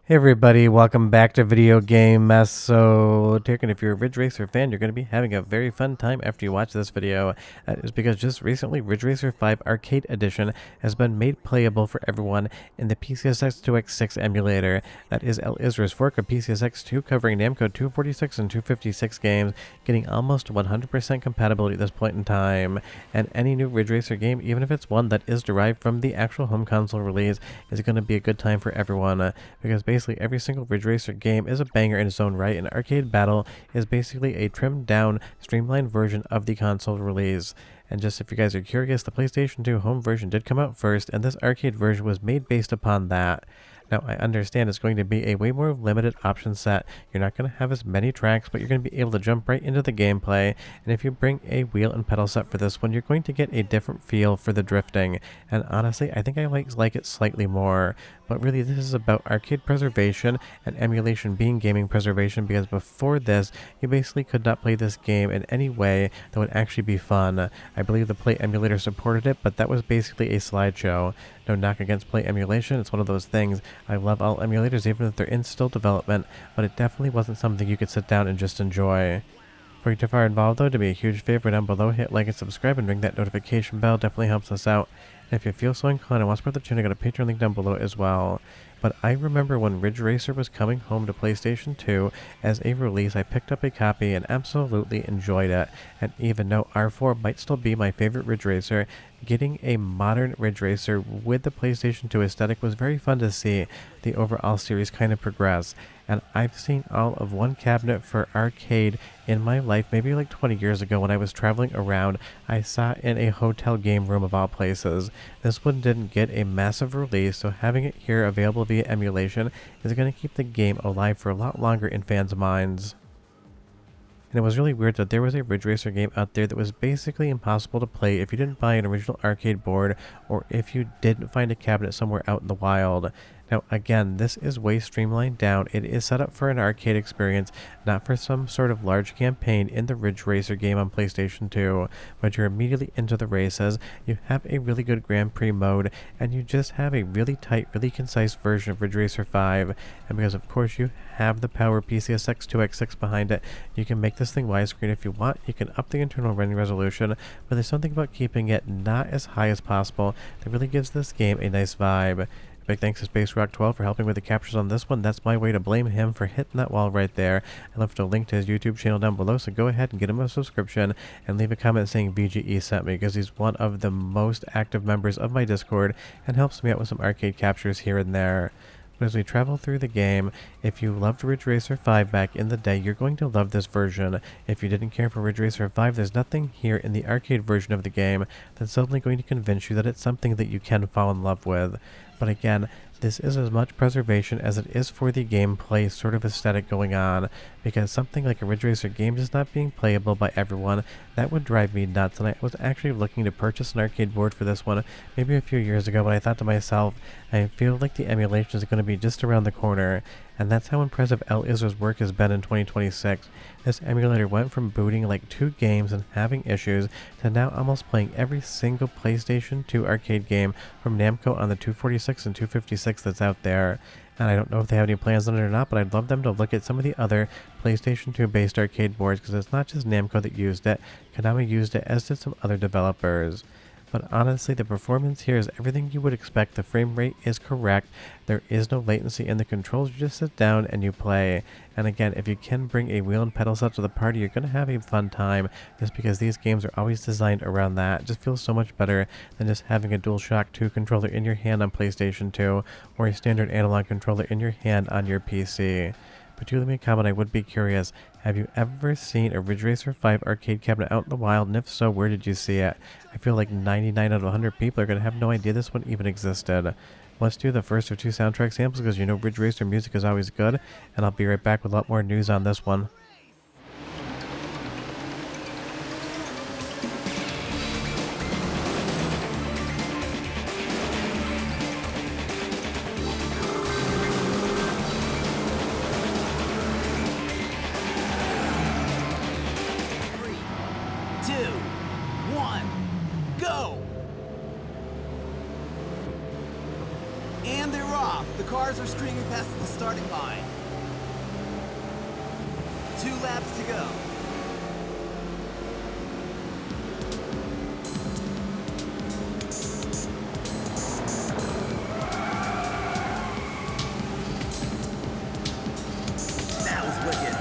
Hey everybody, welcome back to Video Game Mess. So, Taken, if you're a Ridge Racer fan, you're going to be having a very fun time after you watch this video. That is because just recently, Ridge Racer 5 Arcade Edition has been made playable for everyone in the PCSX2x6 emulator. That is El Isra's fork of PCSX2, covering Namco 246 and 256 games, getting almost 100% compatibility at this point in time. And any new Ridge Racer game, even if it's one that is derived from the actual home console release, is going to be a good time for everyone, because basically every single Ridge Racer game is a banger in its own right, and Arcade Battle is basically a trimmed down, streamlined version of the console release. And just if you guys are curious, the PlayStation 2 home version did come out first, and this arcade version was made based upon that. Now, I understand it's going to be a way more limited option set. You're not going to have as many tracks, but you're going to be able to jump right into the gameplay. And if you bring a wheel and pedal set for this one, you're going to get a different feel for the drifting. And honestly, I think I like it slightly more. But really, this is about arcade preservation and emulation being gaming preservation, because before this, you basically could not play this game in any way that would actually be fun. I believe the Play emulator supported it, but that was basically a slideshow. No knock against Play emulation, it's one of those things. I love all emulators, even if they're in still development, but it definitely wasn't something you could sit down and just enjoy. Before you get too far involved though, do me a huge favor down below, hit like and subscribe and ring that notification bell, definitely helps us out. And if you feel so inclined and want to support the channel, I got a Patreon link down below as well. But I remember when Ridge Racer was coming home to PlayStation 2 as a release, I picked up a copy and absolutely enjoyed it. And even though R4 might still be my favorite Ridge Racer, getting a modern Ridge Racer with the PlayStation 2 aesthetic was very fun to see the overall series kind of progress. And I've seen all of one cabinet for arcade in my life, maybe like 20 years ago when I was traveling around. I saw it in a hotel game room of all places. This one didn't get a massive release, so having it here available via emulation is going to keep the game alive for a lot longer in fans' minds. And it was really weird that there was a Ridge Racer game out there that was basically impossible to play if you didn't buy an original arcade board or if you didn't find a cabinet somewhere out in the wild. Now again, this is way streamlined down. It is set up for an arcade experience, not for some sort of large campaign in the Ridge Racer game on PlayStation 2, but you're immediately into the races, you have a really good Grand Prix mode, and you just have a really tight, really concise version of Ridge Racer 5, and because of course you have the power PCSX2x6 behind it, you can make this thing widescreen if you want, you can up the internal rendering resolution, but there's something about keeping it not as high as possible that really gives this game a nice vibe. Big thanks to Space Rock 12 for helping with the captures on this one. That's my way to blame him for hitting that wall right there. I left a link to his YouTube channel down below, so go ahead and get him a subscription and leave a comment saying VGE sent me, because he's one of the most active members of my Discord and helps me out with some arcade captures here and there. But as we travel through the game, if you loved Ridge Racer 5 back in the day, you're going to love this version. If you didn't care for Ridge Racer 5, there's nothing here in the arcade version of the game that's suddenly going to convince you that it's something that you can fall in love with. But again, this is as much preservation as it is for the gameplay sort of aesthetic going on, because something like a Ridge Racer game just not being playable by everyone, that would drive me nuts. And I was actually looking to purchase an arcade board for this one maybe a few years ago, but I thought to myself, I feel like the emulation is going to be just around the corner, and that's how impressive El Isra's work has been in 2026. This emulator went from booting like 2 games and having issues to now almost playing every single PlayStation 2 arcade game from Namco on the 246 and 256 that's out there. And I don't know if they have any plans on it or not, but I'd love them to look at some of the other PlayStation 2 based arcade boards, because it's not just Namco that used it. Konami used it, as did some other developers. But honestly, the performance here is everything you would expect. The frame rate is correct. There is no latency in the controls. You just sit down and you play. And again, if you can bring a wheel and pedal set to the party, you're going to have a fun time, just because these games are always designed around that. It just feels so much better than just having a DualShock 2 controller in your hand on PlayStation 2 or a standard analog controller in your hand on your PC. But do leave me a comment, I would be curious. Have you ever seen a Ridge Racer 5 arcade cabinet out in the wild, and if so, where did you see it? I feel like 99 out of 100 people are going to have no idea this one even existed. Let's do the first of 2 soundtrack samples, because you know Ridge Racer music is always good, and I'll be right back with a lot more news on this one. And they're off. The cars are streaming Speeding past the starting line. 2 laps to go. That was wicked.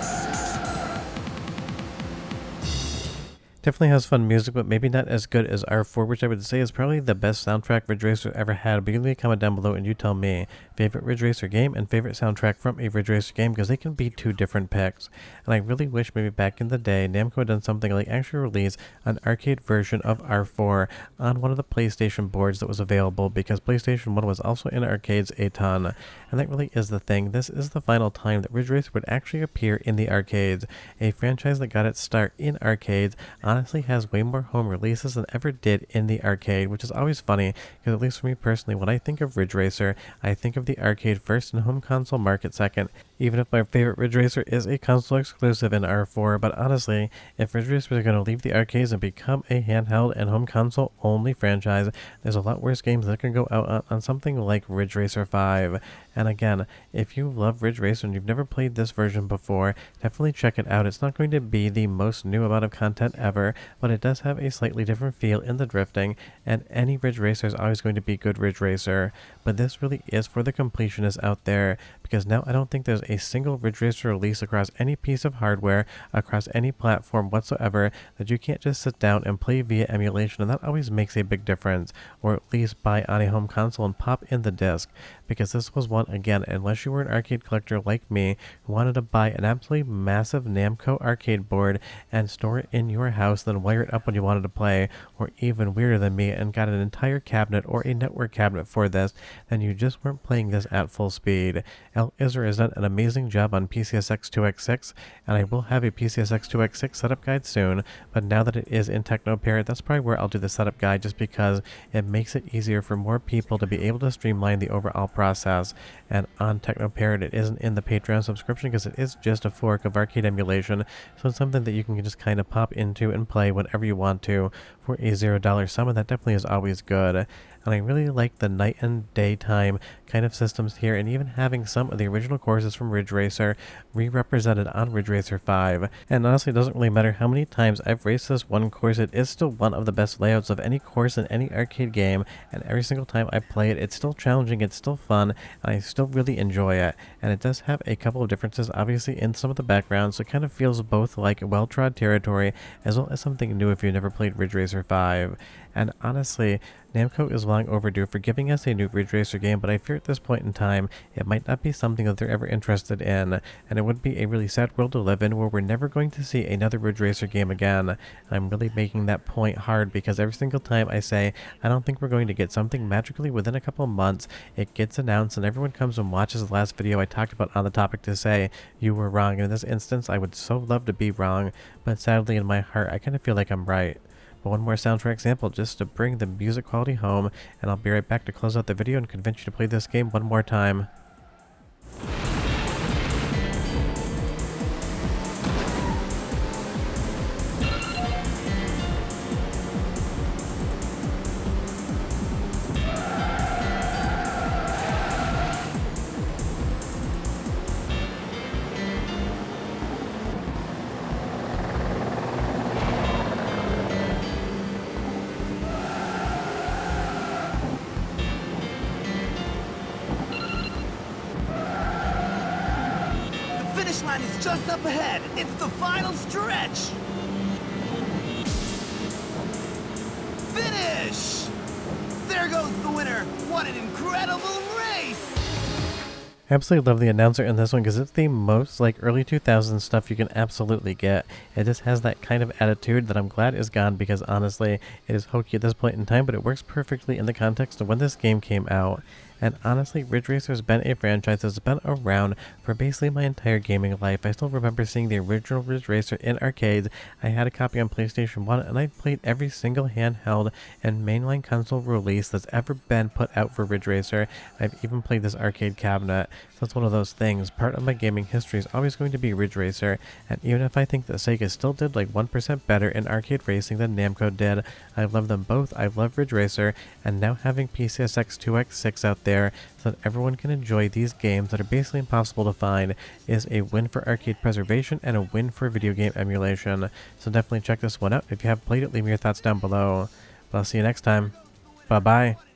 Definitely has fun music, but maybe not as good as R4, which I would say is probably the best soundtrack Ridge Racer ever had. But you can leave a comment down below and you tell me favorite Ridge Racer game and favorite soundtrack from a Ridge Racer game, because they can be two different picks. And I really wish maybe back in the day Namco had done something like actually release an arcade version of R4 on one of the PlayStation boards that was available, because PlayStation 1 was also in arcades a ton. And that really is the thing. This is the final time that Ridge Racer would actually appear in the arcades. A franchise that got its start in arcades honestly has way more home releases than ever did in the arcade, which is always funny, because at least for me personally, when I think of Ridge Racer, I think of the arcade first and home console market second, even if my favorite Ridge Racer is a console exclusive in R4. But honestly, if Ridge Racer is going to leave the arcades and become a handheld and home console only franchise, there's a lot worse games that can go out on something like Ridge Racer 5. And again, if you love Ridge Racer and you've never played this version before, definitely check it out. It's not going to be the most new amount of content ever, but it does have a slightly different feel in the drifting, and any Ridge Racer is always going to be good Ridge Racer. But this really is for the completionists out there, because now I don't think there's a single Ridge Racer release across any piece of hardware, across any platform whatsoever, that you can't just sit down and play via emulation, and that always makes a big difference. Or at least buy on a home console and pop in the disc, because this was one, again, unless you were an arcade collector like me who wanted to buy an absolutely massive Namco arcade board and store it in your house, then wire it up when you wanted to play, or even weirder than me and got an entire cabinet or a network cabinet for this, then you just weren't playing this at full speed. El Isra has done an amazing job on PCSX2x6, and I will have a PCSX2x6 setup guide soon, but now that it is in Teknoparrot, that's probably where I'll do the setup guide, just because it makes it easier for more people to be able to streamline the overall process. And on Teknoparrot, it isn't in the Patreon subscription because it is just a fork of arcade emulation, so it's something that you can just kind of pop into and play whenever you want to for a $0 sum, and that definitely is always good. And I really like the night and daytime kind of systems here, and even having some of the original courses from Ridge Racer re-represented on Ridge Racer 5. And honestly, it doesn't really matter how many times I've raced this one course, it is still one of the best layouts of any course in any arcade game, and every single time I play it, it's still challenging, it's still fun, and I still really enjoy it. And it does have a couple of differences, obviously, in some of the backgrounds, so it kind of feels both like well-trod territory, as well as something new if you've never played Ridge Racer 5. And honestly, Namco is long overdue for giving us a new Ridge Racer game, but I fear at this point in time it might not be something that they're ever interested in, and it would be a really sad world to live in where we're never going to see another Ridge Racer game again. And I'm really making that point hard, because every single time I say I don't think we're going to get something magically within a couple of months, it gets announced and everyone comes and watches the last video I talked about on the topic to say you were wrong. And in this instance, I would so love to be wrong, but sadly in my heart I kind of feel like I'm right. But one more soundtrack sample just to bring the music quality home, and I'll be right back to close out the video and convince you to play this game one more time. Finish line is just up ahead. It's the final stretch. Finish! There goes the winner. What an incredible race! I absolutely love the announcer in this one, because it's the most like early 2000s stuff you can absolutely get. It just has that kind of attitude that I'm glad is gone, because honestly it is hokey at this point in time, but it works perfectly in the context of when this game came out. And honestly, Ridge Racer has been a franchise that's been around for basically my entire gaming life. I still remember seeing the original Ridge Racer in arcades. I had a copy on PlayStation 1, and I played every single handheld and mainline console release that's ever been put out for Ridge Racer. I've even played this arcade cabinet. So So it's one of those things. Part of my gaming history is always going to be Ridge Racer, and even if I think that Sega still did like 1% better in arcade racing than Namco did, I love them both. I love Ridge Racer, and now having PCSX2x6 out there so that everyone can enjoy these games that are basically impossible to find is a win for arcade preservation and a win for video game emulation. So definitely check this one out. If you have played it, leave me your thoughts down below. But I'll see you next time. Bye-bye.